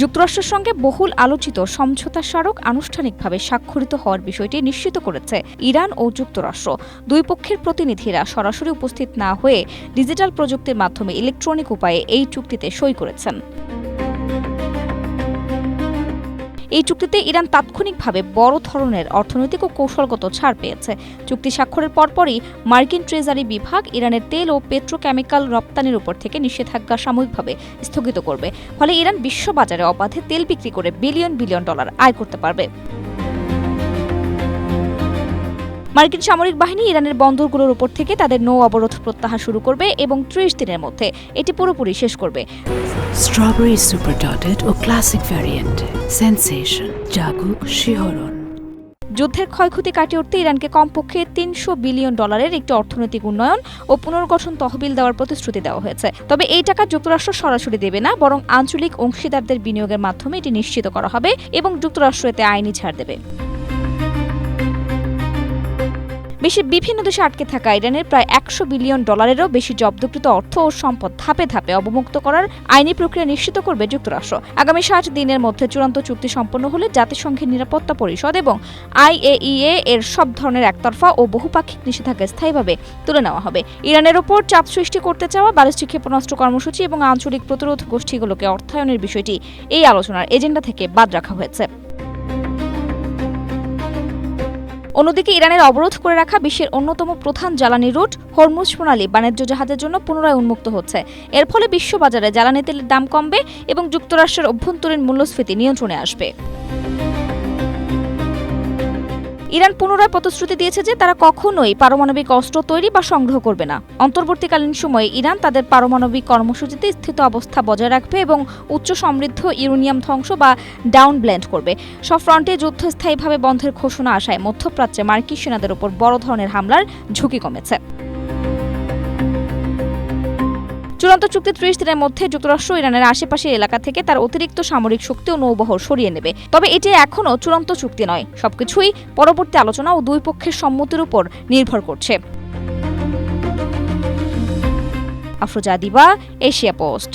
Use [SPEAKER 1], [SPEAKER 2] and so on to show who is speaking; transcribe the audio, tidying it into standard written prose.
[SPEAKER 1] যুক্তরাষ্ট্রের সঙ্গে বহুল আলোচিত সমঝোতা স্মারক আনুষ্ঠানিকভাবে স্বাক্ষরিত হওয়ার বিষয়টি নিশ্চিত করেছে ইরান ও যুক্তরাষ্ট্র। দুই পক্ষের প্রতিনিধিরা সরাসরি উপস্থিত না হয়ে ডিজিটাল প্রযুক্তির মাধ্যমে ইলেকট্রনিক উপায়ে এই চুক্তিতে সই করেছেন। এই চুক্তিতে ইরান তাৎক্ষণিকভাবে বড় ধরনের অর্থনৈতিক ও কৌশলগত ছাড় পেয়েছে। চুক্তি স্বাক্ষরের পরপরই মার্কিন ট্রেজারি বিভাগ ইরানের তেল ও পেট্রোকেমিক্যাল রপ্তানির উপর থেকে নিষেধাজ্ঞা সাময়িকভাবে স্থগিত করবে। ফলে ইরান বিশ্ববাজারে অবাধে তেল বিক্রি করে বিলিয়ন বিলিয়ন ডলার আয় করতে পারবে। মার্কিন সামরিক বাহিনী ইরানের বন্দরগুলোর উপর থেকে তাদের নৌ অবরোধ প্রত্যাহার শুরু করবে এবং ৩০ দিনের মধ্যে এটি পুরোপুরি শেষ করবে।
[SPEAKER 2] স্ট্রবেরি সুপার ডটেড ও ক্লাসিক ভ্যারিয়েন্ট সেনসেশন জাগুক শিহরণ।
[SPEAKER 1] যুদ্ধের ক্ষয়ক্ষতি কাটিয়ে উঠতে ইরানকে কমপক্ষে ৩০০ বিলিয়ন ডলারের একটি অর্থনৈতিক উন্নয়ন ও পুনর্গঠন তহবিল দেওয়ার প্রতিশ্রুতি দেওয়া হয়েছে। তবে এই টাকা যুক্তরাষ্ট্র সরাসরি দেবে না, বরং আঞ্চলিক অংশীদারদের বিনিয়োগের মাধ্যমে এটি নিশ্চিত করা হবে এবং যুক্তরাষ্ট্র এতে আইনি ছাড় দেবে। বিশ্বের বিভিন্ন দেশে আটকে থাকা ইরানের প্রায় ১০০ বিলিয়ন ডলারেরও বেশি জব্দকৃত অর্থ ও সম্পদ ধাপে ধাপে অবমুক্ত করার আইনি প্রক্রিয়া নিশ্চিত করবে যুক্তরাষ্ট্র। আগামী ৬০ দিনের মধ্যে চূড়ান্ত চুক্তি সম্পন্ন হলে জাতিসংঘের নিরাপত্তা পরিষদ এবং IAEA এর সব ধরনের একতরফা ও বহুপাক্ষিক নিষেধাজ্ঞা স্থায়ীভাবে তুলে নেওয়া হবে। ইরানের ওপর চাপ সৃষ্টি করতে চাওয়া ব্যালিস্টিক ক্ষেপণাস্ত্র কর্মসূচি এবং আঞ্চলিক প্রতিরোধ গোষ্ঠীগুলোকে অর্থায়নের বিষয়টি এই আলোচনার এজেন্ডা থেকে বাদ রাখা হয়েছে। অন্যদিকে ইরানের অবরোধ করে রাখা বিশ্বের অন্যতম প্রধান জ্বালানি রুট হরমুজ প্রণালী বাণিজ্য জাহাজের জন্য পুনরায় উন্মুক্ত হচ্ছে। এর ফলে বিশ্ববাজারে জ্বালানি তেলের দাম কমবে এবং যুক্তরাষ্ট্রের অভ্যন্তরীণ মূল্যস্ফীতি নিয়ন্ত্রণে আসবে। ইরান পুনরায় প্রতিশ্রুতি দিয়েছে যে তারা কখনোই পারমাণবিক অস্ত্র তৈরি বা সংগ্রহ করবে না। অন্তর্বর্তীকালীন সময়ে ইরান তাদের পারমাণবিক কর্মসূচিতে স্থিত অবস্থা বজায় রাখবে এবং উচ্চ সমৃদ্ধ ইউরেনিয়াম ধ্বংস বা ডাউন ব্লেন্ড করবে। সব ফ্রন্টে যুদ্ধ স্থায়ীভাবে বন্ধের ঘোষণা আসায় মধ্যপ্রাচ্যে মার্কিন সেনাদের উপর বড় ধরনের হামলার ঝুঁকি কমেছে। চূড়ান্ত চুক্তি ৩০ দিনের মধ্যে যুক্তরাষ্ট্র ইরানের আশেপাশের এলাকা থেকে তার অতিরিক্ত সামরিক শক্তি ও নৌবহর সরিয়ে নেবে। তবে এটি এখনও চূড়ান্ত চুক্তি নয়, সবকিছুই পরবর্তী আলোচনা ও দুই পক্ষের সম্মতির উপর নির্ভর করছে। আফরোজা দিবা, এশিয়া পোস্ট।